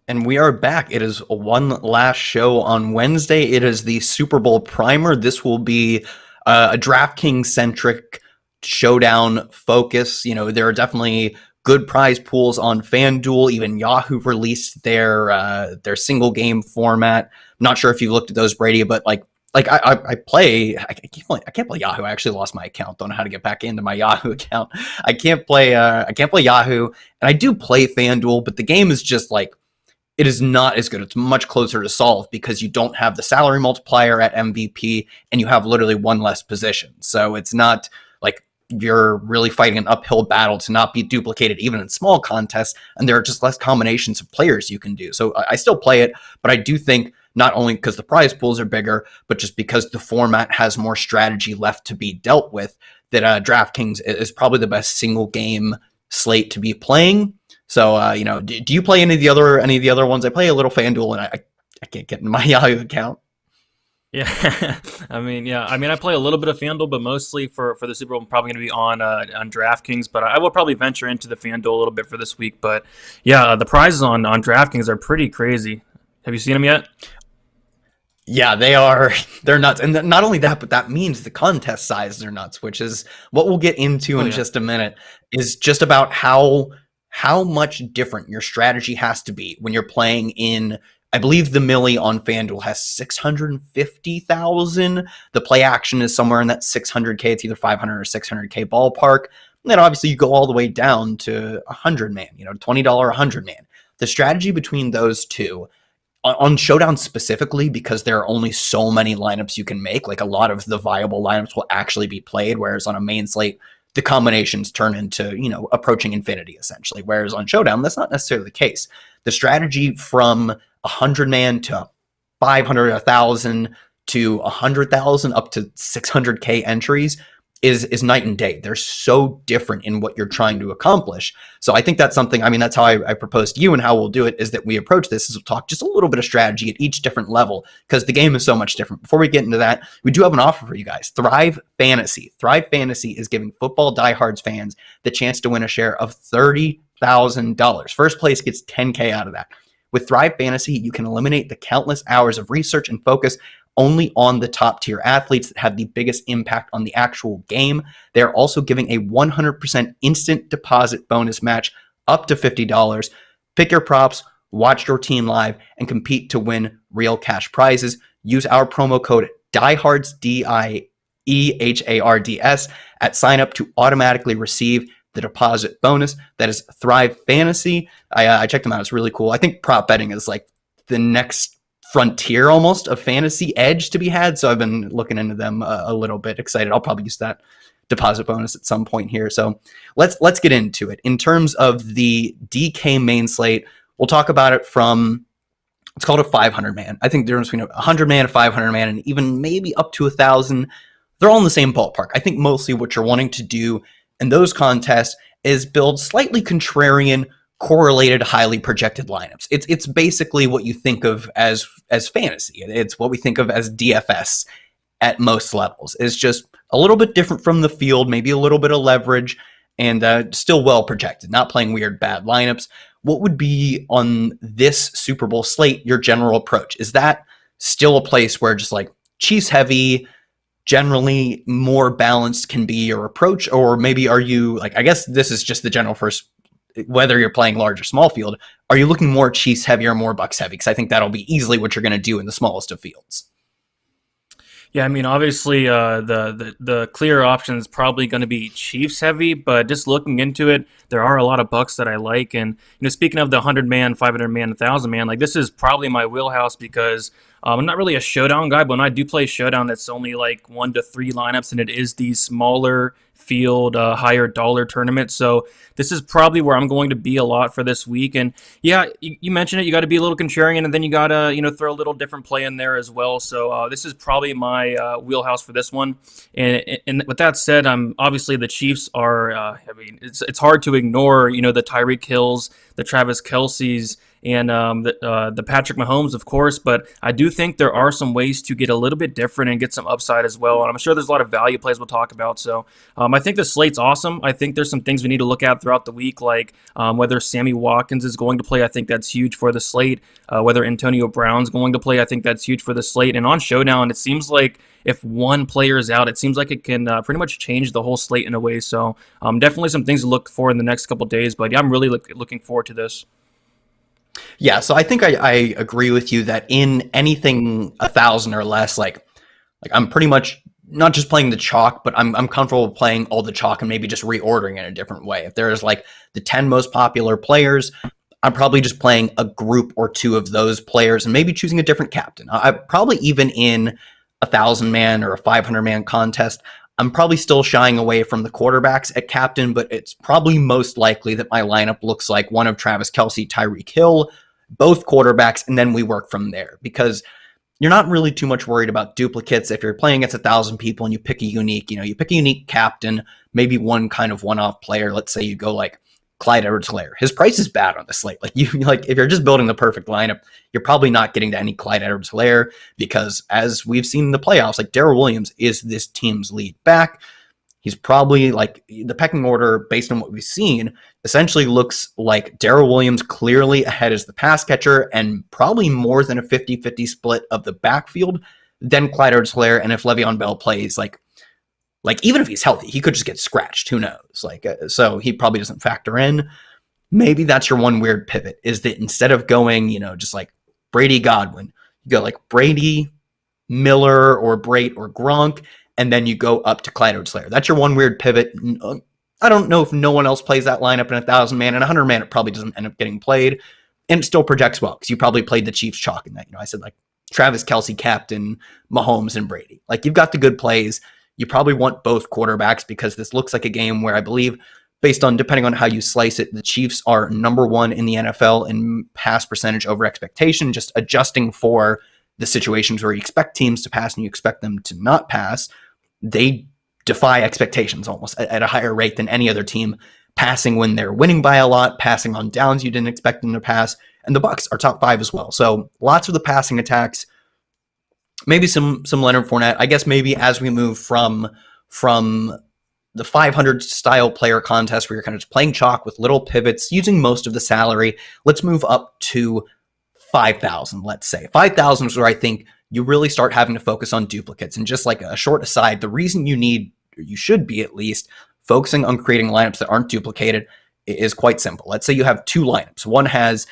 And we are back. It is one last show on Wednesday. It is the Super Bowl primer. This will be a DraftKings centric showdown focus. You know, there are definitely good prize pools on FanDuel. Even Yahoo released their single game format. I'm not sure if you've looked at those, Brady, but I play. I can't play Yahoo. I actually lost my account. Don't know how to get back into my Yahoo account. I can't play Yahoo, and I do play FanDuel, but the game is just like it is not as good. It's much closer to solve because you don't have the salary multiplier at MVP and you have literally one less position. So it's not like you're really fighting an uphill battle to not be duplicated even in small contests. And there are just less combinations of players you can do. So I still play it, but I do think not only because the prize pools are bigger, but just because the format has more strategy left to be dealt with, that DraftKings is probably the best single game slate to be playing. So, do you play any of the other ones? I play a little FanDuel, and I can't get in my Yahoo account. Yeah, I play a little bit of FanDuel, but mostly for the Super Bowl, I'm probably going to be on DraftKings. But I will probably venture into the FanDuel a little bit for this week. But yeah, the prizes on DraftKings are pretty crazy. Have you seen them yet? Yeah, they are. They're nuts, and not only that, but that means the contest size are nuts, which is what we'll get into Oh in yeah. just a minute. Is just about how much different your strategy has to be when you're playing in. I believe the Millie on FanDuel has 650,000. The play action is somewhere in that 600K. It's either 500 or 600K ballpark. And then obviously you go all the way down to 100 man, $20 100 man. The strategy between those two on Showdown specifically, because there are only so many lineups you can make, like a lot of the viable lineups will actually be played, whereas on a main slate, the combinations turn into, approaching infinity essentially. Whereas on Showdown, that's not necessarily the case. The strategy from 100 man to 500, 1,000 to 100,000 up to 600K entries is night and day. They're so different in what you're trying to accomplish. So I think that's something, that's how I propose to you, and how we'll do it is that we approach this is we'll talk just a little bit of strategy at each different level because the game is so much different. Before we get into that, we do have an offer for you guys. Thrive Fantasy. Thrive Fantasy is giving football diehards fans the chance to win a share of $30,000. First place gets 10K out of that. With Thrive Fantasy, you can eliminate the countless hours of research and focus only on the top tier athletes that have the biggest impact on the actual game. They're also giving a 100% instant deposit bonus match up to $50. Pick your props, watch your team live, and compete to win real cash prizes. Use our promo code DIEHARDS, DIEHARDS, at sign up to automatically receive the deposit bonus. That is Thrive Fantasy. I checked them out. It's really cool. I think prop betting is like the next frontier almost of fantasy edge to be had. So I've been looking into them a little bit. Excited. I'll probably use that deposit bonus at some point here. So let's get into it. In terms of the DK main slate, we'll talk about it from, it's called a 500 man. I think the difference between a 100 man, a 500 man, and even maybe up to 1,000, they're all in the same ballpark. I think mostly what you're wanting to do in those contests is build slightly contrarian, correlated, highly projected lineups. It's basically what you think of as fantasy. It's what we think of as DFS at most levels. It's just a little bit different from the field, maybe a little bit of leverage, and still well projected, not playing weird bad lineups. What would be on this Super Bowl slate your general approach? Is that still a place where just like Chiefs heavy, generally more balanced can be your approach? Or maybe are you like, I guess this is just the general first, whether you're playing large or small field, are you looking more Chiefs heavy or more Bucks heavy? Because I think that'll be easily what you're going to do in the smallest of fields. Yeah, obviously, the clear option is probably going to be Chiefs heavy, but just looking into it, there are a lot of Bucks that I like. And speaking of the 100 man, 500 man, 1,000 man, like this is probably my wheelhouse because I'm not really a showdown guy, but when I do play showdown, that's only like 1 to 3 lineups, and it is these smaller field, higher dollar tournaments. So this is probably where I'm going to be a lot for this week. And yeah, you mentioned it. You got to be a little contrarian, and then you got to throw a little different play in there as well. So this is probably my wheelhouse for this one. And with that said, I'm obviously the Chiefs are. It's hard to ignore the Tyreek Hills, the Travis Kelce's, and the Patrick Mahomes, of course. But I do think there are some ways to get a little bit different and get some upside as well. And I'm sure there's a lot of value plays we'll talk about. So I think the slate's awesome. I think there's some things we need to look at throughout the week, like whether Sammy Watkins is going to play. I think that's huge for the slate. Whether Antonio Brown's going to play, I think that's huge for the slate. And on Showdown, it seems like if one player is out, it seems like it can pretty much change the whole slate in a way. So definitely some things to look for in the next couple days. But yeah, I'm really looking forward to this. Yeah, so I think I agree with you that in anything 1,000 or less, like I'm pretty much not just playing the chalk, but I'm comfortable playing all the chalk and maybe just reordering in a different way. If there's like the 10 most popular players, I'm probably just playing a group or two of those players and maybe choosing a different captain. I probably even in 1,000-man or a 500-man contest, I'm probably still shying away from the quarterbacks at captain, but it's probably most likely that my lineup looks like one of Travis Kelce, Tyreek Hill, both quarterbacks, and then we work from there because you're not really too much worried about duplicates. If you're playing against 1,000 people and you pick a unique, you pick a unique captain, maybe one kind of one-off player. Let's say you go like Clyde Edwards-Helaire. His price is bad on the slate. Like if you're just building the perfect lineup, you're probably not getting to any Clyde Edwards-Helaire because as we've seen in the playoffs, like Darrell Williams is this team's lead back. He's probably like the pecking order based on what we've seen essentially looks like Darrell Williams clearly ahead as the pass catcher and probably more than a 50-50 split of the backfield than Clyde Edwards-Helaire. And if Le'Veon Bell plays, like even if he's healthy, he could just get scratched. Who knows? So he probably doesn't factor in. Maybe that's your one weird pivot is that instead of going, just like Brady Godwin, you go like Brady, Miller, or Brait or Gronk, and then you go up to Clyde Edwards-Helaire. That's your one weird pivot. I don't know if no one else plays that lineup in 1,000-man. In 100-man, it probably doesn't end up getting played, and it still projects well because you probably played the Chiefs chalk in that. I said like Travis Kelce, captain, Mahomes, and Brady. Like you've got the good plays. You probably want both quarterbacks because this looks like a game where I believe, based on depending on how you slice it, the Chiefs are number one in the NFL in pass percentage over expectation, just adjusting for the situations where you expect teams to pass and you expect them to not pass. They defy expectations almost at a higher rate than any other team, passing when they're winning by a lot, passing on downs you didn't expect them to pass, and the Bucs are top 5 as well. So lots of the passing attacks. Maybe some Leonard Fournette. I guess maybe as we move from the 500 style player contest where you're kind of just playing chalk with little pivots, using most of the salary, let's move up to 5,000, let's say. 5,000 is where I think you really start having to focus on duplicates. And just like a short aside, the reason you should be at least focusing on creating lineups that aren't duplicated is quite simple. Let's say you have two lineups. One has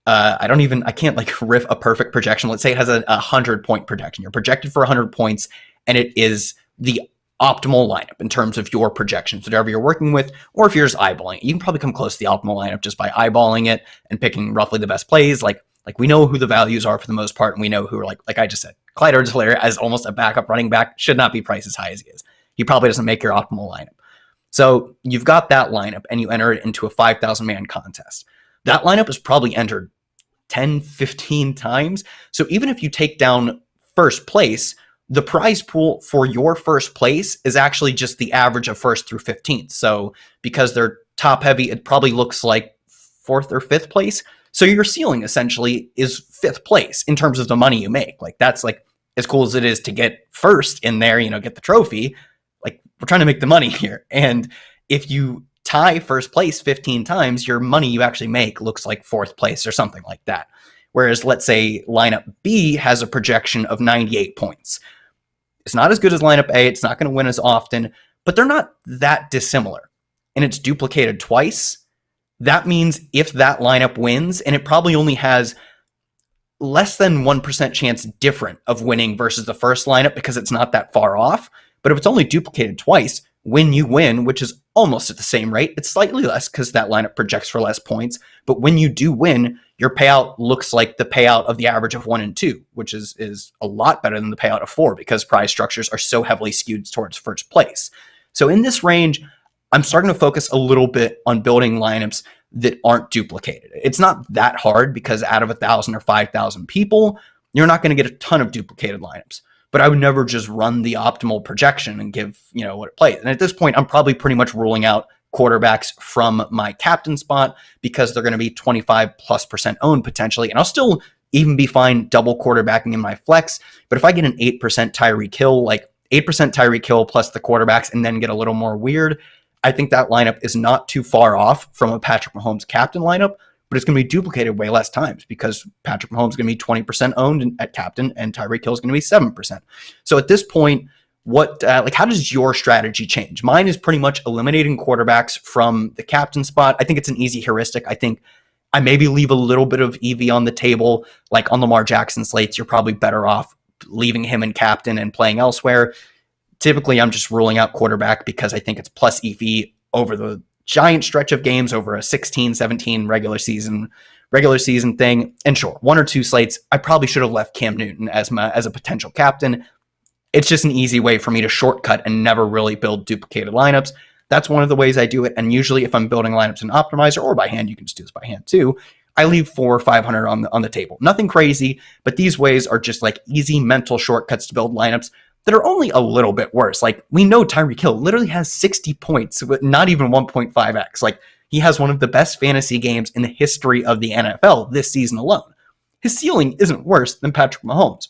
I can't like riff a perfect projection. Let's say it has a 100-point projection. You're projected for 100 points, and it is the optimal lineup in terms of your projections, whatever you're working with, or if you're just eyeballing it. You can probably come close to the optimal lineup just by eyeballing it and picking roughly the best plays. Like we know who the values are for the most part, and we know who are like I just said, Clyde Edwards-Helaire as almost a backup running back should not be priced as high as he is. He probably doesn't make your optimal lineup. So you've got that lineup, and you enter it into a 5,000-man contest. That lineup is probably entered 10, 15 times. So even if you take down first place, the prize pool for your first place is actually just the average of first through 15th. So because they're top heavy, it probably looks like 4th or 5th place. So your ceiling essentially is 5th place in terms of the money you make. Like that's like as cool as it is to get first in there, get the trophy. Like we're trying to make the money here. And if you tie first place 15 times, your money you actually make looks like 4th place or something like that. Whereas let's say lineup B has a projection of 98 points. It's not as good as lineup A. It's not going to win as often, but they're not that dissimilar. And it's duplicated twice. That means if that lineup wins, and it probably only has less than 1% chance different of winning versus the first lineup because it's not that far off. But if it's only duplicated twice, when you win, which is almost at the same rate, it's slightly less because that lineup projects for less points. But when you do win, your payout looks like the payout of the average of 1 and 2, which is a lot better than the payout of 4 because prize structures are so heavily skewed towards first place. So in this range, I'm starting to focus a little bit on building lineups that aren't duplicated. It's not that hard because out of 1,000 or 5,000 people, you're not going to get a ton of duplicated lineups. But I would never just run the optimal projection and give, what it plays. And at this point, I'm probably pretty much ruling out quarterbacks from my captain spot because they're going to be 25+% owned potentially. And I'll still even be fine double quarterbacking in my flex. But if I get an 8% Tyreek Hill, like 8% Tyreek Hill plus the quarterbacks, and then get a little more weird, I think that lineup is not too far off from a Patrick Mahomes captain lineup, but it's going to be duplicated way less times because Patrick Mahomes is going to be 20% owned at captain and Tyreek Hill is going to be 7%. So at this point, how does your strategy change? Mine is pretty much eliminating quarterbacks from the captain spot. I think it's an easy heuristic. I think I maybe leave a little bit of EV on the table, like on Lamar Jackson slates. You're probably better off leaving him in captain and playing elsewhere. Typically, I'm just ruling out quarterback because I think it's plus EV over the giant stretch of games over a 16, 17 regular season thing. And sure, one or two slates, I probably should have left Cam Newton as a potential captain. It's just an easy way for me to shortcut and never really build duplicated lineups. That's one of the ways I do it. And usually if I'm building lineups in Optimizer or by hand, you can just do this by hand too, I leave 400 or 500 on the table. Nothing crazy, but these ways are just like easy mental shortcuts to build lineups that are only a little bit worse. Like we know Tyreek Hill literally has 60 points with not even 1.5x. Like he has one of the best fantasy games in the history of the NFL this season alone. His ceiling isn't worse than Patrick Mahomes.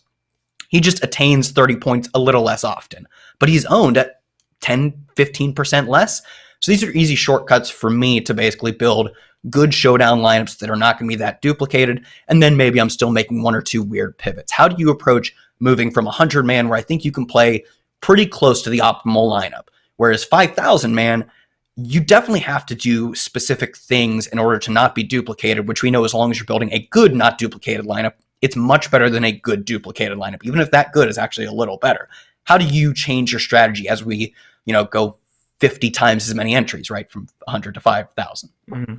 He just attains 30 points a little less often, but he's owned at 10, 15% less. So these are easy shortcuts for me to basically build good showdown lineups that are not going to be that duplicated. And then maybe I'm still making one or two weird pivots. How do you approach moving from 100-man, where I think you can play pretty close to the optimal lineup, whereas 5,000-man, you definitely have to do specific things in order to not be duplicated, which we know as long as you're building a good, not duplicated lineup, it's much better than a good duplicated lineup, even if that good is actually a little better. How do you change your strategy as we, go 50 times as many entries, right? From 100 to 5,000. Mm-hmm.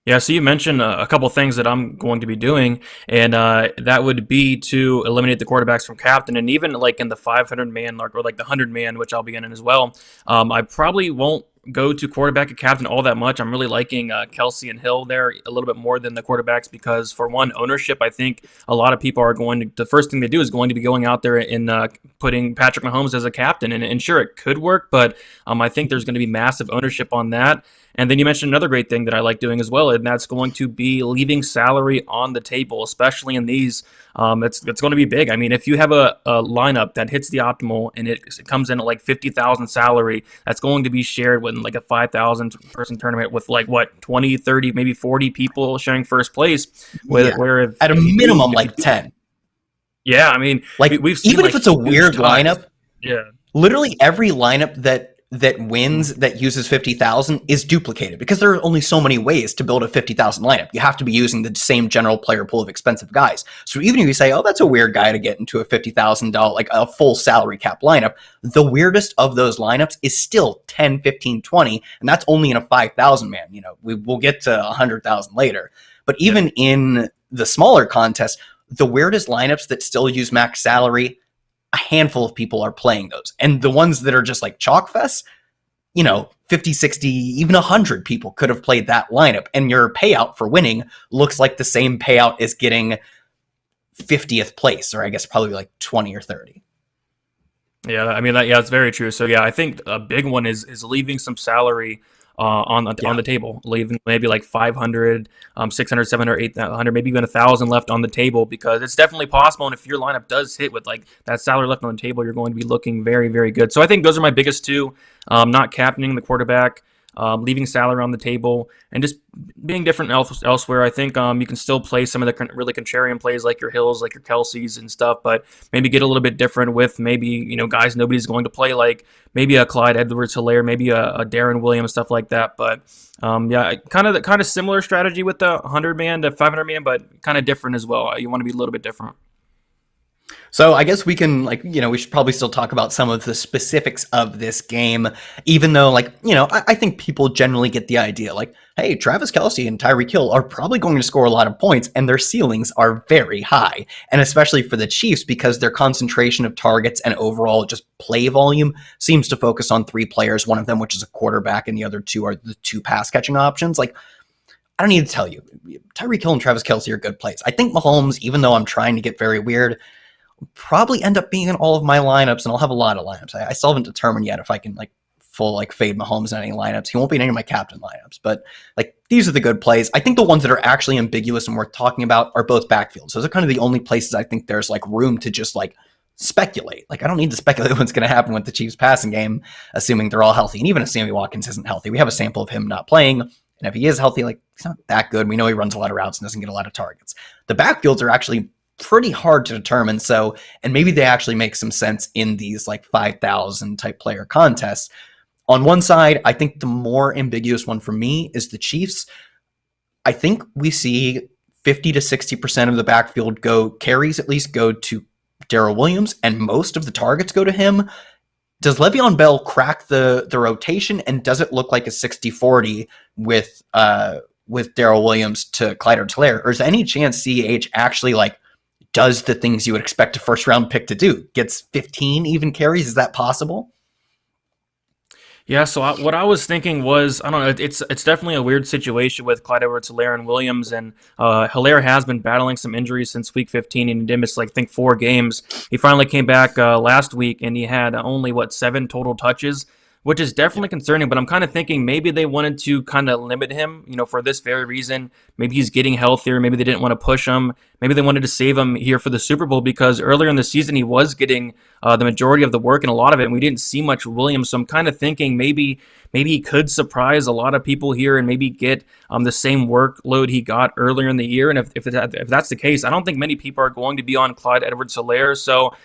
Yeah, so you mentioned a couple things that I'm going to be doing, and that would be to eliminate the quarterbacks from captain, and even like in the 500-man or like the 100-man, which I'll be in as well. I probably won't go to quarterback and captain all that much. I'm really liking Kelsey and Hill there a little bit more than the quarterbacks because, for one, ownership, I think a lot of people are going to, the first thing they do is going to be going out there and putting Patrick Mahomes as a captain. And sure, it could work, but I think there's going to be massive ownership on that. And then you mentioned another great thing that I like doing as well, and that's going to be leaving salary on the table, especially in these. It's going to be big. I mean, if you have a lineup that hits the optimal and it comes in at like 50,000 salary, that's going to be shared with like a 5,000 person tournament with like what 20, 30, maybe 40 people sharing first place. Where at a minimum like 10. Yeah, I mean, like we've seen, even if it's a weird lineup. Yeah, literally every lineup that wins that uses 50,000 is duplicated because there are only so many ways to build a 50,000 lineup. You have to be using the same general player pool of expensive guys. So even if you say, oh, that's a weird guy to get into a $50,000, like a full salary cap lineup, the weirdest of those lineups is still 10, 15, 20. And that's only in a 5,000 man. We'll get to 100,000 later. But even in the smaller contests, the weirdest lineups that still use max salary, a handful of people are playing those. And the ones that are just like chalk fests, 50, 60, even 100 people could have played that lineup. And your payout for winning looks like the same payout as getting 50th place, or I guess probably like 20 or 30. Yeah, I mean, it's very true. So yeah, I think a big one is leaving some salary on the table, leaving maybe like 500, 600, 700, 800, maybe even 1,000 left on the table, because it's definitely possible. And if your lineup does hit with like that salary left on the table, you're going to be looking very, very good. So I think those are my biggest two: not captaining the quarterback, leaving salary on the table, and just being different elsewhere. I think you can still play some of the really contrarian plays like your Hills, like your Kelseys and stuff, but maybe get a little bit different with maybe, guys nobody's going to play, like maybe a Clyde Edwards-Helaire, maybe a Darren Williams, stuff like that. But kind of similar strategy with the 100-man to 500-man, but kind of different as well. You want to be a little bit different. So I guess we can, we should probably still talk about some of the specifics of this game, even though, I think people generally get the idea, hey, Travis Kelce and Tyreek Hill are probably going to score a lot of points, and their ceilings are very high. And especially for the Chiefs, because their concentration of targets and overall just play volume seems to focus on three players, one of them which is a quarterback, and the other two are the two pass-catching options. I don't need to tell you, Tyreek Hill and Travis Kelce are good plays. I think Mahomes, even though I'm trying to get very weird, probably end up being in all of my lineups, and I'll have a lot of lineups. I still haven't determined yet if I can full like fade Mahomes in any lineups. He won't be in any of my captain lineups, but like these are the good plays. I think the ones that are actually ambiguous and worth talking about are both backfields. Those are kind of the only places I think there's like room to just like speculate. Like I don't need to speculate what's going to happen with the Chiefs passing game, assuming they're all healthy. And even if Sammy Watkins isn't healthy, we have a sample of him not playing. And if he is healthy, like he's not that good. We know he runs a lot of routes and doesn't get a lot of targets. The backfields are actually pretty hard to determine. So, and maybe they actually make some sense in these like 5,000 type player contests. On one side, I think the more ambiguous one for me is the Chiefs. I think we see 50 to 60% of the backfield carries at least go to Darrell Williams, and most of the targets go to him. Does Le'Veon Bell crack the rotation, and does it look like a 60-40 with Darrell Williams to Clyde Edwards-Helaire? Or is there any chance CH actually like does the things you would expect a first round pick to do? Gets 15 even carries? Is that possible? Yeah, so what I was thinking was, I don't know, it's definitely a weird situation with Clyde Edwards-Helaire and Williams, and Hilaire has been battling some injuries since week 15, and he did miss, like, I think 4 games. He finally came back last week, and he had only, 7 total touches, which is definitely concerning, but I'm kind of thinking maybe they wanted to kind of limit him, for this very reason. Maybe he's getting healthier. Maybe they didn't want to push him. Maybe they wanted to save him here for the Super Bowl because earlier in the season he was getting the majority of the work and a lot of it, and we didn't see much Williams. So I'm kind of thinking maybe he could surprise a lot of people here and maybe get the same workload he got earlier in the year. And if that's the case, I don't think many people are going to be on Clyde Edwards-Helaire. So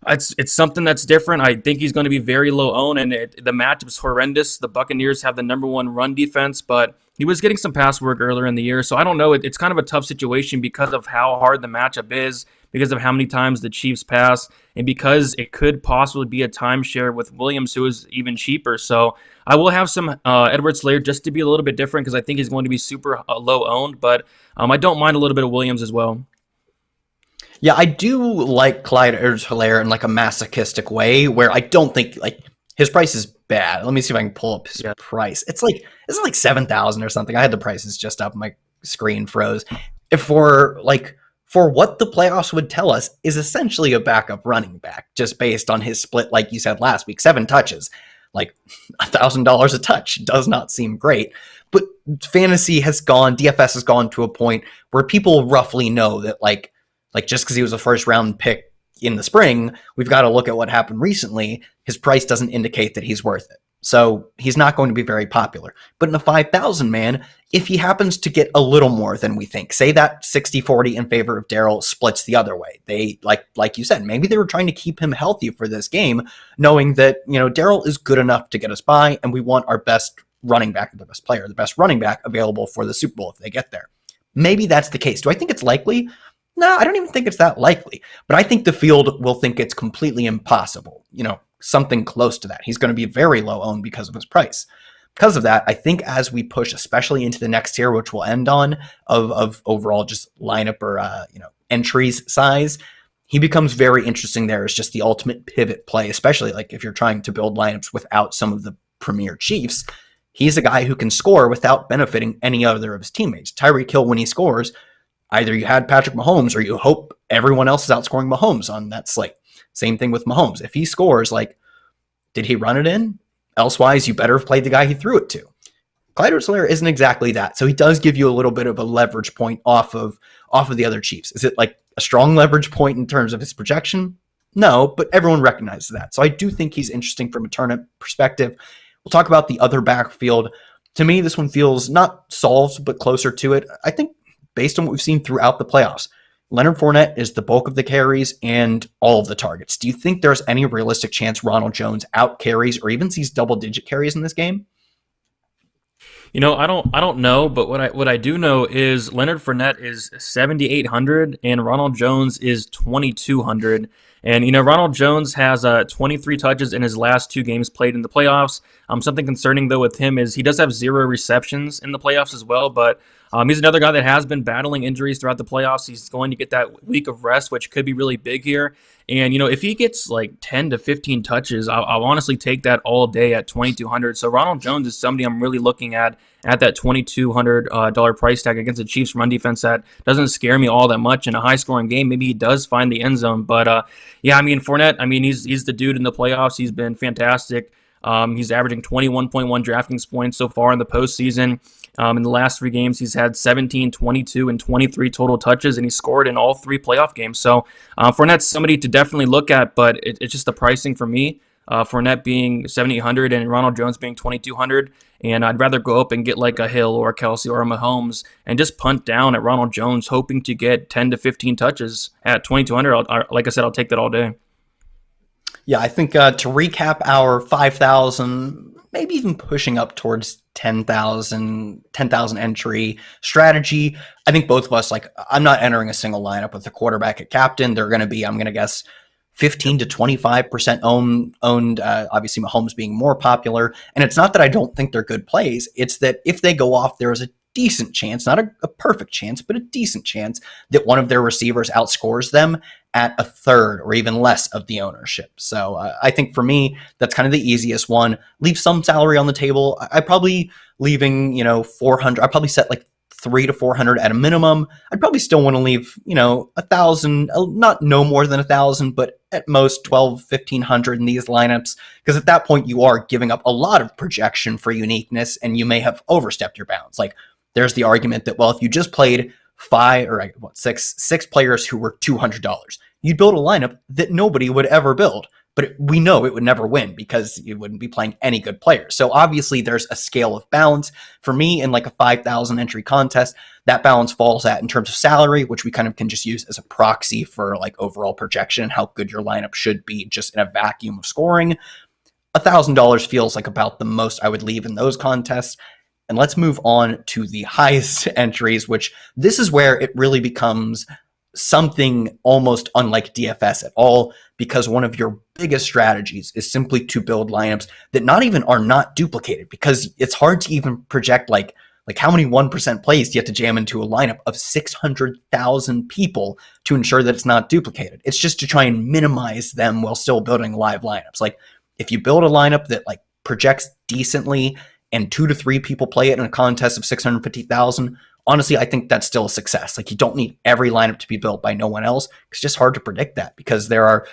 it's something that's different. I think he's going to be very low owned, and the matchup's horrendous. The Buccaneers have the number 1 run defense, but he was getting some pass work earlier in the year. So I don't know. It's kind of a tough situation because of how hard the matchup is, because of how many times the Chiefs pass, and because it could possibly be a timeshare with Williams, who is even cheaper. So I will have some Edwards-Helaire just to be a little bit different because I think he's going to be super low owned, but I don't mind a little bit of Williams as well. Yeah, I do like Clyde Edwards-Helaire in like a masochistic way where I don't think like his price is bad. Let me see if I can pull up his price. It's like 7,000 or something. I had the prices just up. My screen froze. For what the playoffs would tell us is essentially a backup running back, just based on his split, like you said last week, 7 touches, like $1,000 a touch does not seem great. But fantasy has gone, DFS has gone to a point where people roughly know that like just because he was a first round pick in the spring, we've got to look at what happened recently. His price doesn't indicate that he's worth it. So he's not going to be very popular. But in a 5,000 man, if he happens to get a little more than we think, say that 60-40 in favor of Darrell splits the other way. They, like you said, maybe they were trying to keep him healthy for this game, knowing that, Darrell is good enough to get us by, and we want our best running back, the best player, the best running back available for the Super Bowl if they get there. Maybe that's the case. Do I think it's likely? No, I don't even think it's that likely. But I think the field will think it's completely impossible. Something close to that. He's going to be very low owned because of his price. Because of that, I think as we push, especially into the next tier, which we'll end on, of overall just lineup or entries size, he becomes very interesting there as just the ultimate pivot play, especially like if you're trying to build lineups without some of the premier Chiefs. He's a guy who can score without benefiting any other of his teammates. Tyreek Hill, when he scores, either you had Patrick Mahomes or you hope everyone else is outscoring Mahomes on that slate. Same thing with Mahomes. If he scores, did he run it in? Elsewise, you better have played the guy he threw it to. Clyde Edwards-Helaire isn't exactly that. So he does give you a little bit of a leverage point off of the other Chiefs. Is it like a strong leverage point in terms of his projection? No, but everyone recognizes that. So I do think he's interesting from a tournament perspective. We'll talk about the other backfield. To me, this one feels not solved, but closer to it. I think based on what we've seen throughout the playoffs, Leonard Fournette is the bulk of the carries and all of the targets. Do you think there's any realistic chance Ronald Jones out carries or even sees double-digit carries in this game? I don't know, but what I do know is Leonard Fournette is 7,800 and Ronald Jones is 2,200. And Ronald Jones has 23 touches in his last 2 games played in the playoffs. Something concerning though with him is he does have 0 receptions in the playoffs as well, but he's another guy that has been battling injuries throughout the playoffs. He's going to get that week of rest, which could be really big here. And, if he gets like 10 to 15 touches, I'll honestly take that all day at 2,200. So Ronald Jones is somebody I'm really looking at that $2,200 price tag against the Chiefs run defense that doesn't scare me all that much in a high-scoring game. Maybe he does find the end zone. But, Fournette, he's the dude in the playoffs. He's been fantastic. He's averaging 21.1 DraftKings points so far in the postseason. In the last 3 games, he's had 17, 22, and 23 total touches, and he scored in all 3 playoff games. So Fournette's somebody to definitely look at, but it's just the pricing for me. Fournette being 7,800 and Ronald Jones being 2,200. And I'd rather go up and get like a Hill or a Kelsey or a Mahomes and just punt down at Ronald Jones, hoping to get 10 to 15 touches at 2,200. Like I said, I'll take that all day. Yeah, I think to recap our 5,000, maybe even pushing up towards 10,000 entry strategy, I think both of us, like, I'm not entering a single lineup with the quarterback at captain. They're going to be, I'm going to guess, 15 to 25% owned. Obviously, Mahomes being more popular. And it's not that I don't think they're good plays. It's that if they go off, there is a decent chance, not a perfect chance, but a decent chance that one of their receivers outscores them at a third or even less of the ownership. So I think for me, that's kind of the easiest one. Leave some salary on the table. I probably leaving, 400. I probably set like 300 to 400 at a minimum. I'd probably still want to leave, 1,000, not no more than 1,000, but at most 12, 1,500 in these lineups. Because at that point, you are giving up a lot of projection for uniqueness and you may have overstepped your bounds. Like there's the argument that, well, if you just played six players who were $200, you'd build a lineup that nobody would ever build. But we know it would never win because you wouldn't be playing any good players. So obviously there's a scale of balance. For me, in like a 5,000 entry contest, that balance falls at in terms of salary, which we kind of can just use as a proxy for like overall projection and how good your lineup should be just in a vacuum of scoring. $1,000 feels like about the most I would leave in those contests. And let's move on to the highest entries, which this is where it really becomes something almost unlike DFS at all, because one of your biggest strategies is simply to build lineups that not even are not duplicated, because it's hard to even project like how many 1% plays do you have to jam into a lineup of 600,000 people to ensure that it's not duplicated. It's just to try and minimize them while still building live lineups. Like if you build a lineup that like projects decently and 2 to 3 people play it in a contest of 650,000, honestly, I think that's still a success. Like you don't need every lineup to be built by no one else. It's just hard to predict that because there are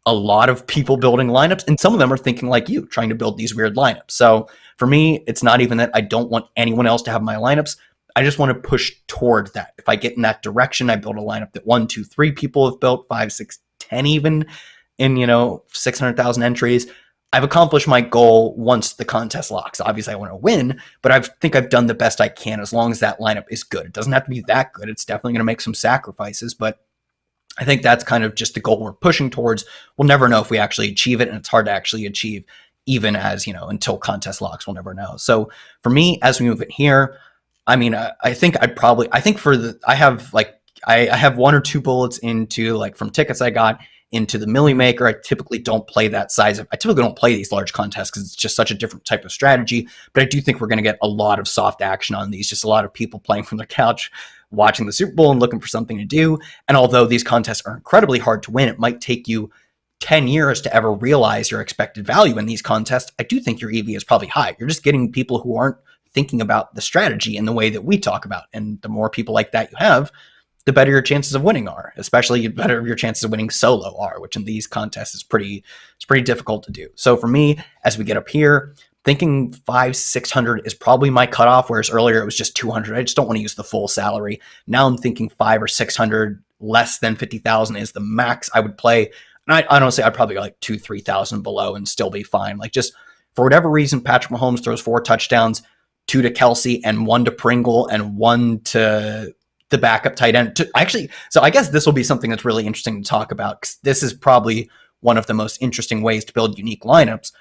a lot of people building lineups and some of them are thinking like you, trying to build these weird lineups. So for me, it's not even that I don't want anyone else to have my lineups. I just want to push toward that. If I get in that direction, I build a lineup that 1, 2, 3 people have built, 5, 6, 10 even in, 600,000 entries. I've accomplished my goal once the contest locks. Obviously, I want to win, but I think I've done the best I can as long as that lineup is good. It doesn't have to be that good. It's definitely going to make some sacrifices, but I think that's kind of just the goal we're pushing towards. We'll never know if we actually achieve it, and it's hard to actually achieve even as, until contest locks, we'll never know. So for me, as we move it here, I mean, I think I have 1 or 2 bullets into like from tickets I got into the Millie Maker. I typically don't play that size I typically don't play these large contests because it's just such a different type of strategy. But I do think we're going to get a lot of soft action on these, just a lot of people playing from their couch, watching the Super Bowl and looking for something to do. And although these contests are incredibly hard to win, it might take you 10 years to ever realize your expected value in these contests. I do think your EV is probably high. You're just getting people who aren't thinking about the strategy in the way that we talk about. And the more people like that you have, the better your chances of winning are, especially the better your chances of winning solo are, which in these contests is pretty difficult to do. So for me, as we get up here, thinking 500, 600 is probably my cutoff, whereas earlier it was just 200. I just don't want to use the full salary. Now I'm thinking 500 or 600, less than 50,000 is the max I would play. And I honestly, I'd probably go like 2,000, 3,000 below and still be fine. Like just for whatever reason, Patrick Mahomes throws 4 touchdowns, 2 to Kelsey and 1 to Pringle and 1 to the backup tight end. So I guess this will be something that's really interesting to talk about, because this is probably one of the most interesting ways to build unique lineups.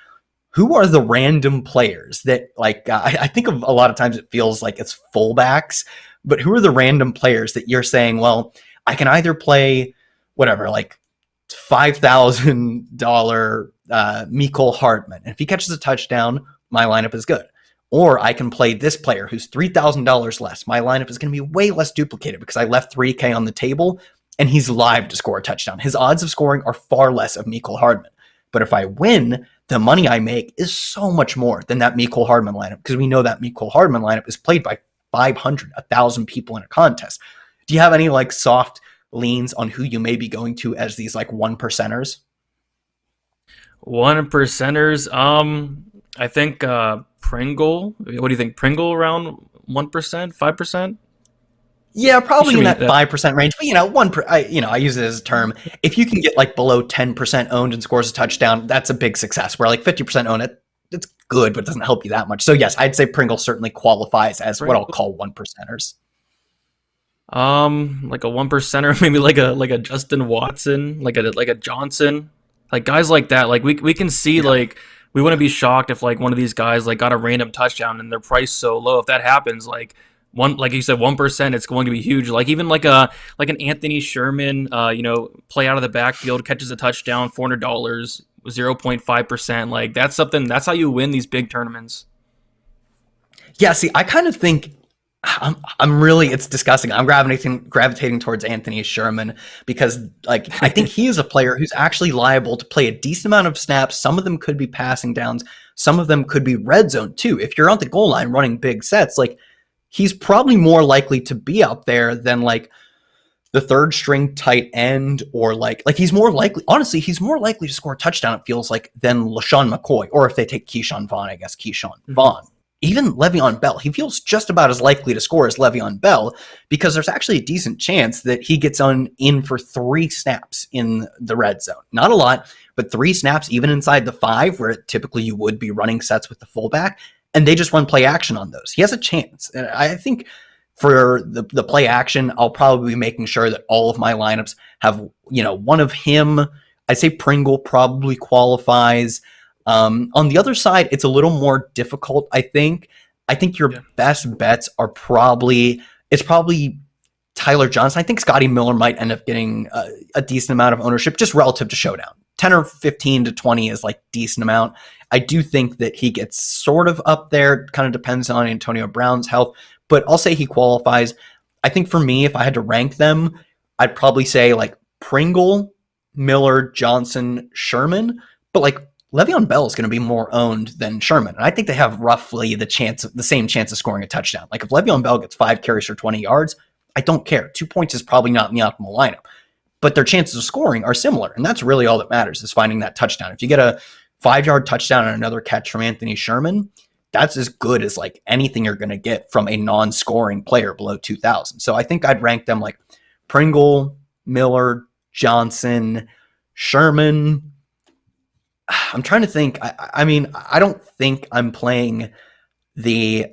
Who are the random players that, like, I think of a lot of times it feels like it's fullbacks, but who are the random players that you're saying, well, I can either play whatever, like $5,000 Mecole Hardman, and if he catches a touchdown, my lineup is good. Or I can play this player who's $3,000 less. My lineup is going to be way less duplicated because I left 3K on the table and he's live to score a touchdown. His odds of scoring are far less of Mecole Hardman. But if I win, the money I make is so much more than that Mecole Hardman lineup, because we know that Mecole Hardman lineup is played by 500, 1,000 people in a contest. Do you have any like soft leans on who you may be going to as these like 1%ers? 1%ers. I think Pringle. What do you think? Pringle around 1%, 5%. Yeah, He probably should in be that that. 5% range. But I use it as a term. If you can get like below 10% owned and scores a touchdown, that's a big success. Where like 50% owned, it's good, but it doesn't help you that much. So yes, I'd say Pringle certainly qualifies as what I'll Pringle. call one percenters. Like a 1%er, maybe like a Justin Watson, like a Johnson, like guys like that. Like we can see Yeah. like we wouldn't be shocked if like one of these guys like got a random touchdown and their price so low. If that happens, like you said, 1%, it's going to be huge. Like even like an Anthony Sherman, play out of the backfield, catches a touchdown, $400, 0.5%. Like that's something. That's how you win these big tournaments. Yeah, see, I kind of think I'm really it's disgusting. I'm gravitating towards Anthony Sherman because like I think he is a player who's actually liable to play a decent amount of snaps. Some of them could be passing downs, some of them could be red zone too. If you're on the goal line running big sets, like he's probably more likely to be out there than like the third string tight end or like he's more likely honestly he's more likely to score a touchdown it feels like than LaShawn McCoy or if they take Keyshawn Vaughn, I guess Keyshawn Mhm. Vaughn. Even Le'Veon Bell, he feels just about as likely to score as Le'Veon Bell because there's actually a decent chance that he gets on in for 3 snaps in the red zone. Not a lot, but 3 snaps even inside the 5 where typically you would be running sets with the fullback and they just run play action on those. He has a chance. And I think for the play action, I'll probably be making sure that all of my lineups have, one of him. I'd say Pringle probably qualifies. On the other side, it's a little more difficult, I think. I think your Yeah. best bets are probably Tyler Johnson. I think Scotty Miller might end up getting a decent amount of ownership just relative to Showdown. 10 or 15 to 20 is like decent amount. I do think that he gets sort of up there. Kind of depends on Antonio Brown's health, but I'll say he qualifies. I think for me, if I had to rank them, I'd probably say like Pringle, Miller, Johnson, Sherman, but like Le'Veon Bell is going to be more owned than Sherman. And I think they have roughly the same chance of scoring a touchdown. Like if Le'Veon Bell gets 5 carries for 20 yards, I don't care. 2 points is probably not in the optimal lineup, but their chances of scoring are similar. And that's really all that matters is finding that touchdown. If you get a 5 yard touchdown and another catch from Anthony Sherman, that's as good as like anything you're going to get from a non-scoring player below 2,000. So I think I'd rank them like Pringle, Miller, Johnson, Sherman. I'm trying to think. I mean, I don't think I'm playing the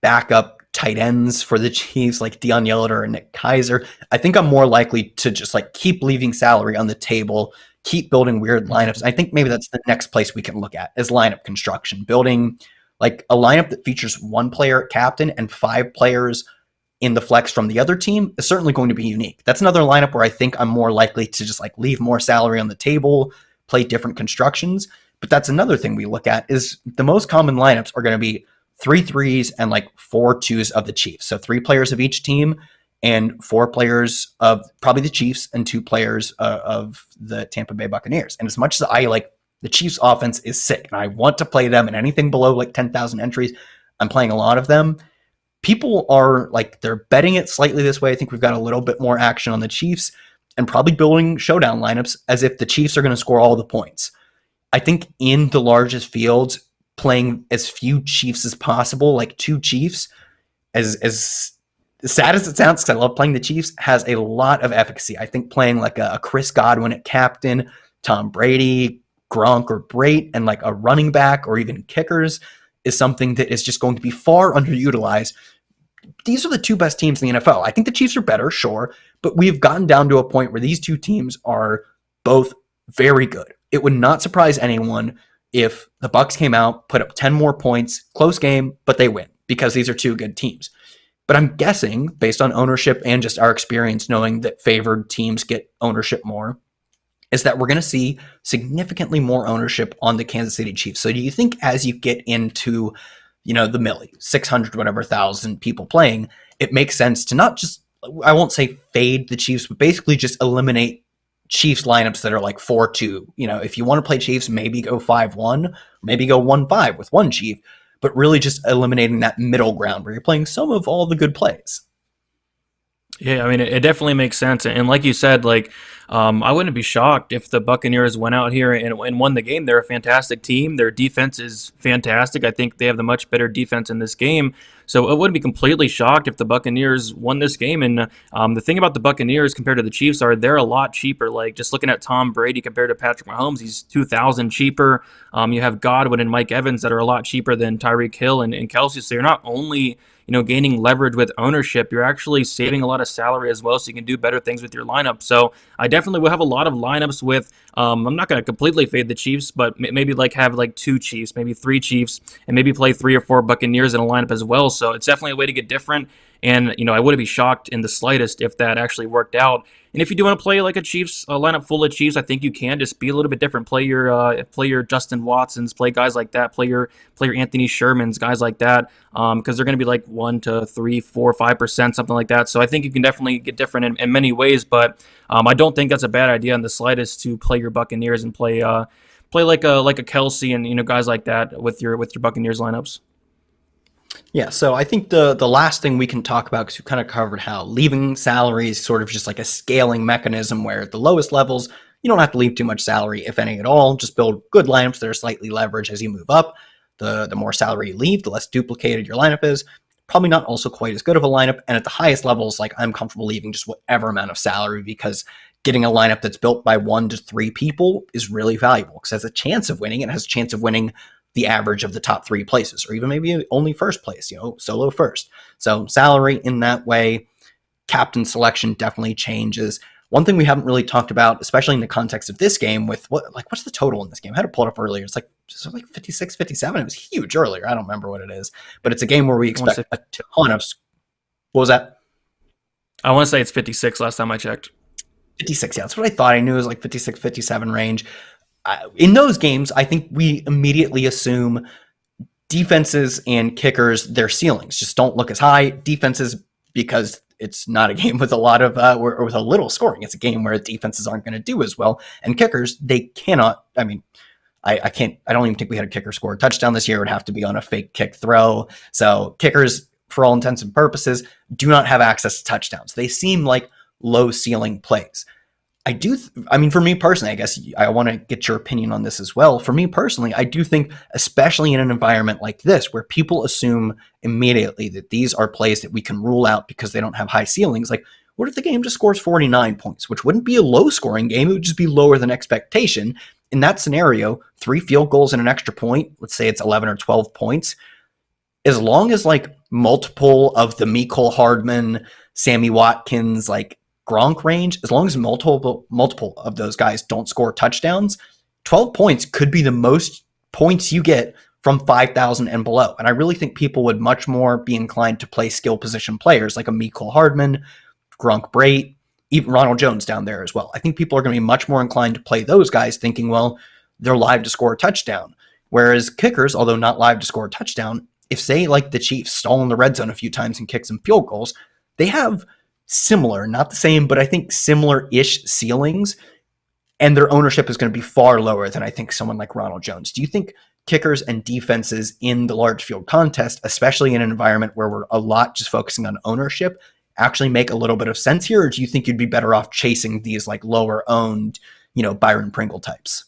backup tight ends for the Chiefs like Deion Yelliter and Nick Keiser. I think I'm more likely to just like keep leaving salary on the table, keep building weird lineups. I think maybe that's the next place we can look at is lineup construction, building like a lineup that features one player at captain and 5 players in the flex from the other team is certainly going to be unique. That's another lineup where I think I'm more likely to just like leave more salary on the table, play different constructions. But that's another thing we look at is the most common lineups are going to be 3 3s and like 4 2s of the Chiefs. So 3 players of each team and 4 players of probably the Chiefs and 2 players of the Tampa Bay Buccaneers. And as much as I like the Chiefs offense is sick and I want to play them and anything below like 10,000 entries, I'm playing a lot of them. People are like they're betting it slightly this way. I think we've got a little bit more action on the Chiefs and probably building showdown lineups as if the Chiefs are going to score all the points. I think in the largest fields, playing as few Chiefs as possible, like 2 Chiefs, as sad as it sounds, because I love playing the Chiefs, has a lot of efficacy. I think playing like a Chris Godwin at captain, Tom Brady, Gronk or Brait, and like a running back or even kickers is something that is just going to be far underutilized. These are the 2 best teams in the NFL. I think the Chiefs are better, sure, but we've gotten down to a point where these 2 teams are both very good. It would not surprise anyone if the Bucks came out, put up 10 more points, close game, but they win because these are 2 good teams. But I'm guessing, based on ownership and just our experience knowing that favored teams get ownership more, is that we're going to see significantly more ownership on the Kansas City Chiefs. So do you think as you get into, the milli, 600, whatever thousand people playing, it makes sense to not just, I won't say fade the Chiefs, but basically just eliminate Chiefs lineups that are like 4-2. If you want to play Chiefs, maybe go 5-1, maybe go 1-5 with one Chief, but really just eliminating that middle ground where you're playing some of all the good plays. Yeah, I mean, it definitely makes sense. And like you said, like, I wouldn't be shocked if the Buccaneers went out here and won the game. They're a fantastic team. Their defense is fantastic. I think they have the much better defense in this game. So I wouldn't be completely shocked if the Buccaneers won this game. And the thing about the Buccaneers compared to the Chiefs are they're a lot cheaper. Like, just looking at Tom Brady compared to Patrick Mahomes, he's 2,000 cheaper. You have Godwin and Mike Evans that are a lot cheaper than Tyreek Hill and Kelsey. So you're not only gaining leverage with ownership, you're actually saving a lot of salary as well, so you can do better things with your lineup. So I definitely will have a lot of lineups with. I'm not going to completely fade the Chiefs, but maybe like have like two Chiefs, maybe three Chiefs, and maybe play three or four Buccaneers in a lineup as well. So it's definitely a way to get different. And I wouldn't be shocked in the slightest if that actually worked out. And if you do want to play like a Chiefs lineup full of Chiefs, I think you can just be a little bit different. Play your Justin Watsons, play guys like that. Play your Anthony Shermans, guys like that, because they're going to be like 1 to 3, 4, 5%, something like that. So I think you can definitely get different in many ways. But I don't think that's a bad idea in the slightest to play your Buccaneers and play like a Kelsey and guys like that with your Buccaneers lineups. Yeah, so I think the last thing we can talk about, because we kind of covered how leaving salary is sort of just like a scaling mechanism where at the lowest levels, you don't have to leave too much salary, if any at all. Just build good lineups that are slightly leveraged as you move up. The more salary you leave, the less duplicated your lineup is. Probably not also quite as good of a lineup. And at the highest levels, like I'm comfortable leaving just whatever amount of salary because getting a lineup that's built by 1 to 3 people is really valuable because it has a chance of winning. It has a chance of winning the average of the top 3 places, or even maybe only first place, solo first. So salary in that way, captain selection definitely changes. One thing we haven't really talked about, especially in the context of this game, with what's the total in this game? I had to pull it up earlier. It's like 56, 57. It was huge earlier. I don't remember what it is, but it's a game where we I want to expect say a ton of. What was that? I want to say it's 56 last time I checked. 56. Yeah, that's what I thought. I knew it was like 56, 57 range. In those games, I think we immediately assume defenses and kickers, their ceilings just don't look as high. Defenses, because it's not a game with a lot of or with a little scoring. It's a game where defenses aren't going to do as well, and kickers, they cannot. I mean, I can't. I don't even think we had a kicker score a touchdown this year. It would have to be on a fake kick throw. So kickers, for all intents and purposes, do not have access to touchdowns. They seem like low ceiling plays. I mean, for me personally, I guess I want to get your opinion on this as well. For me personally, I do think, especially in an environment like this, where people assume immediately that these are plays that we can rule out because they don't have high ceilings. Like, what if the game just scores 49 points, which wouldn't be a low scoring game? It would just be lower than expectation. In that scenario, 3 field goals and an extra point, let's say it's 11 or 12 points, as long as like multiple of the Mecole Hardman, Sammy Watkins, like Gronk range, as long as multiple of those guys don't score touchdowns, 12 points could be the most points you get from 5,000 and below. And I really think people would much more be inclined to play skill position players like a Mecole Hardman, Gronk Brate, even Ronald Jones down there as well. I think people are going to be much more inclined to play those guys thinking, well, they're live to score a touchdown. Whereas kickers, although not live to score a touchdown, if say like the Chiefs stall in the red zone a few times and kick some field goals, they have similar, not the same, but I think similar-ish ceilings, and their ownership is going to be far lower than I think someone like Ronald Jones. Do you think kickers and defenses in the large field contest, especially in an environment where we're a lot just focusing on ownership, actually make a little bit of sense here, or do you think you'd be better off chasing these like lower owned, Byron Pringle types?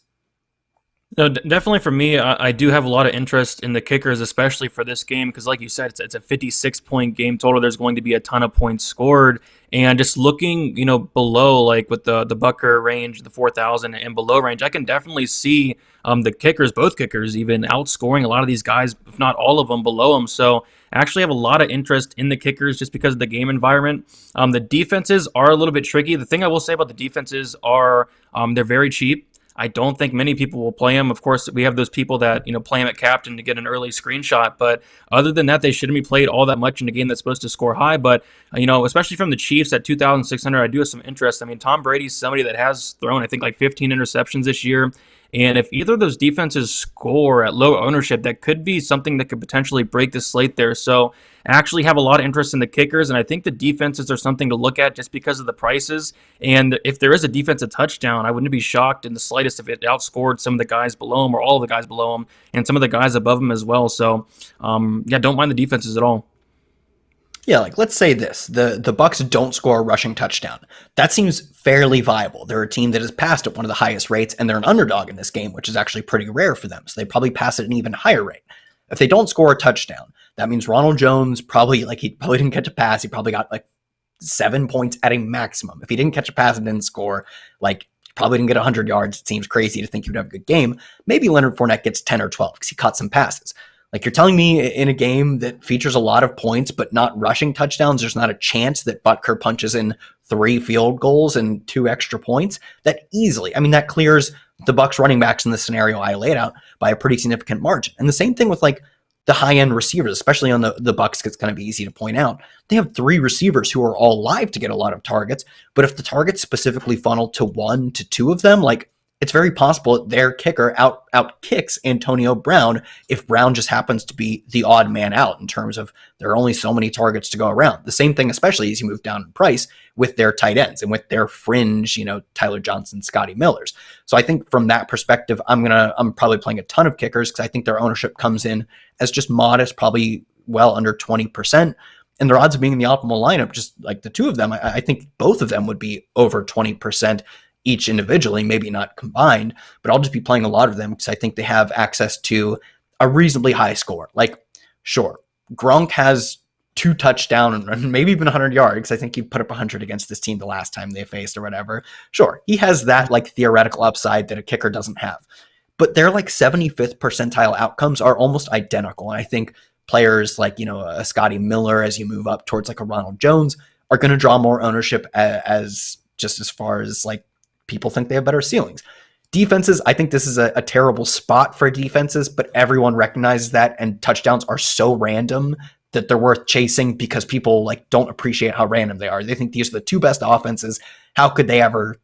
No, definitely for me, I do have a lot of interest in the kickers, especially for this game, because like you said, it's a 56-point game total. There's going to be a ton of points scored, and just looking, below, like with the Bucker range, the 4,000 and below range, I can definitely see the kickers, both kickers, even outscoring a lot of these guys, if not all of them, below them. So I actually have a lot of interest in the kickers just because of the game environment. The defenses are a little bit tricky. The thing I will say about the defenses are they're very cheap. I don't think many people will play him. Of course, we have those people that play him at captain to get an early screenshot. But other than that, they shouldn't be played all that much in a game that's supposed to score high. But especially from the Chiefs at 2,600, I do have some interest. I mean, Tom Brady's somebody that has thrown, I think, like 15 interceptions this year. And if either of those defenses score at low ownership, that could be something that could potentially break the slate there. So I actually have a lot of interest in the kickers, and I think the defenses are something to look at just because of the prices. And if there is a defensive touchdown, I wouldn't be shocked in the slightest if it outscored some of the guys below him or all of the guys below him and some of the guys above him as well. So, yeah, don't mind the defenses at all. Yeah, like let's say this: the Bucks don't score a rushing touchdown. That seems fairly viable. They're a team that has passed at one of the highest rates, and they're an underdog in this game, which is actually pretty rare for them. So they probably pass at an even higher rate. If they don't score a touchdown, that means Ronald Jones probably he probably didn't catch a pass. He probably got like 7 points at a maximum. If he didn't catch a pass and didn't score, like probably didn't get 100 yards. It seems crazy to think he would have a good game. Maybe Leonard Fournette gets 10 or 12 because he caught some passes. Like you're telling me in a game that features a lot of points but not rushing touchdowns, there's not a chance that Butker punches in 3 field goals and 2 extra points. That easily, I mean, that clears the Bucks running backs in the scenario I laid out by a pretty significant margin. And the same thing with like the high end receivers, especially on the Bucks. It's going to be easy to point out. They have 3 receivers who are all live to get a lot of targets, but if the targets specifically funnel to 1 to 2 of them, like it's very possible that their kicker out kicks Antonio Brown if Brown just happens to be the odd man out in terms of there are only so many targets to go around. The same thing, especially as you move down in price with their tight ends and with their fringe, Tyler Johnson, Scotty Millers. So I think from that perspective, I'm probably playing a ton of kickers because I think their ownership comes in as just modest, probably well under 20%. And their odds of being in the optimal lineup, just like the two of them, I think both of them would be over 20% each individually, maybe not combined, but I'll just be playing a lot of them because I think they have access to a reasonably high score. Like, sure, Gronk has 2 touchdowns and maybe even 100 yards. I think he put up 100 against this team the last time they faced or whatever. Sure, he has that like theoretical upside that a kicker doesn't have. But their like 75th percentile outcomes are almost identical. And I think players like, a Scotty Miller as you move up towards like a Ronald Jones are going to draw more ownership as just as far as like people think they have better ceilings. Defenses, I think this is a terrible spot for defenses, but everyone recognizes that, and touchdowns are so random that they're worth chasing because people like don't appreciate how random they are. They think these are the two best offenses. How could they ever,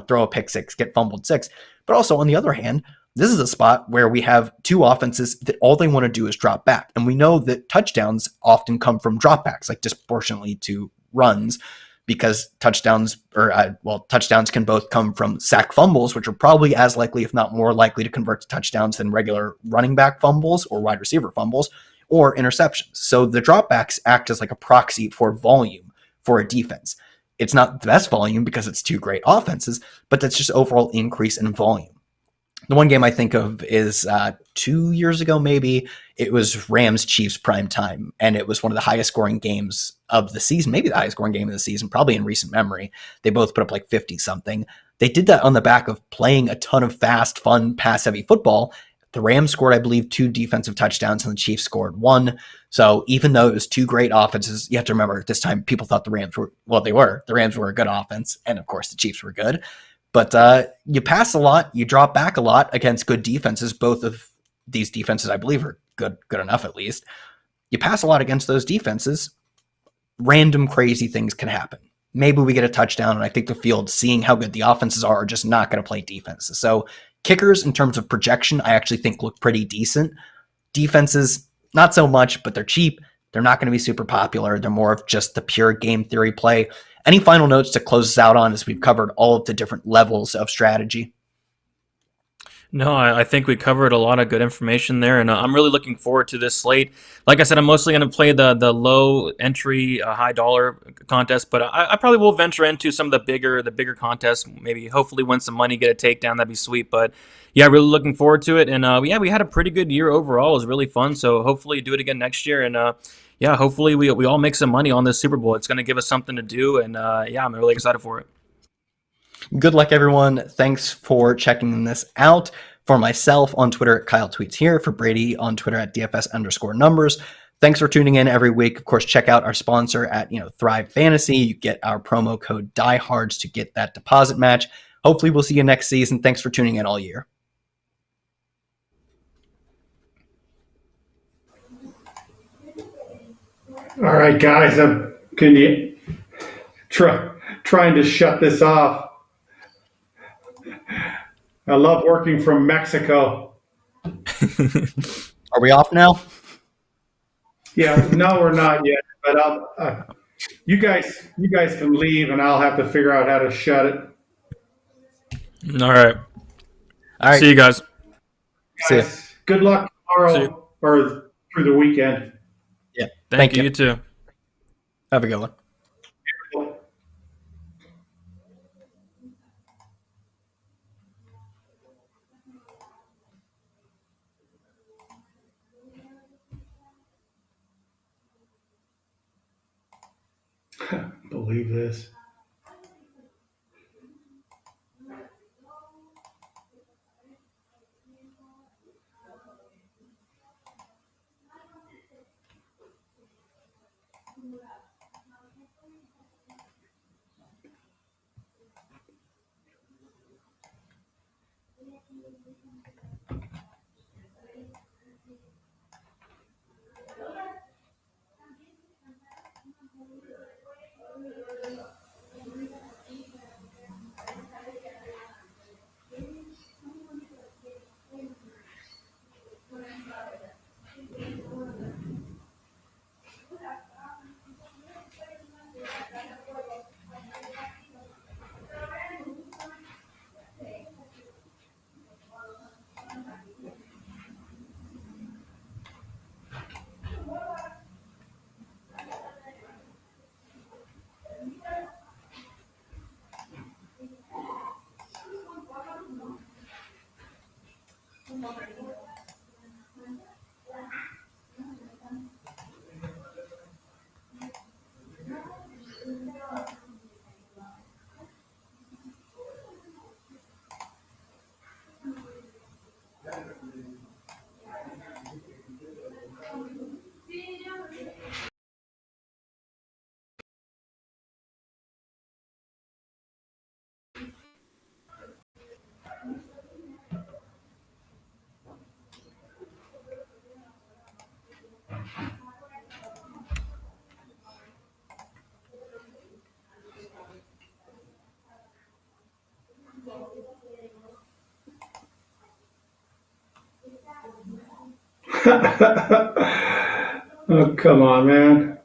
throw a pick six, get fumbled six? But also on the other hand, this is a spot where we have two offenses that all they want to do is drop back. And we know that touchdowns often come from dropbacks, like disproportionately to runs, because touchdowns can both come from sack fumbles, which are probably as likely, if not more likely, to convert to touchdowns than regular running back fumbles or wide receiver fumbles, or interceptions. So the dropbacks act as like a proxy for volume for a defense. It's not the best volume because it's two great offenses, but that's just overall increase in volume. The one game I think of is 2 years ago, maybe. It was Rams Chiefs prime time, and it was one of the highest scoring games of the season, maybe the highest scoring game of the season, probably in recent memory. They both put up like 50 something. They did that on the back of playing a ton of fast, fun, pass heavy football. The Rams scored, I believe, 2 defensive touchdowns, and the Chiefs scored 1. So even though it was 2 great offenses, you have to remember at this time people thought the Rams were, well, they were. The Rams were a good offense, and of course the Chiefs were good. But you pass a lot, you drop back a lot against good defenses. Both of these defenses, I believe, are good enough at least. You pass a lot against those defenses, random crazy things can happen. Maybe we get a touchdown, and I think the field, seeing how good the offenses are just not going to play defenses. So kickers, in terms of projection, I actually think look pretty decent. Defenses, not so much, but they're cheap. They're not going to be super popular. They're more of just the pure game theory play. Any final notes to close us out on as we've covered all of the different levels of strategy? No, I think we covered a lot of good information there, and I'm really looking forward to this slate. Like I said, I'm mostly going to play the low entry, high dollar contest, but I probably will venture into some of the bigger contests. Maybe hopefully win some money, get a takedown. That'd be sweet. But yeah, really looking forward to it. And yeah, we had a pretty good year overall. It was really fun. So hopefully do it again next year. And yeah, hopefully we all make some money on this Super Bowl. It's going to give us something to do. And yeah, I'm really excited for it. Good luck, everyone. Thanks for checking this out. For myself on Twitter at Kyle Tweets Here, for Brady on Twitter at DFS_numbers. Thanks for tuning in every week. Of course, check out our sponsor at Thrive Fantasy. You get our promo code Diehards to get that deposit match. Hopefully, we'll see you next season. Thanks for tuning in all year. All right, guys, I'm can you trying to shut this off. I love working from Mexico. Are we off now? Yeah, no, we're not yet, but you guys can leave, and I'll have to figure out how to shut it. All right. All right. See you guys. See ya. Guys, good luck See tomorrow you. or through the weekend. Yeah. Thank you. You too. Have a good one. Believe this. Oh, come on, man.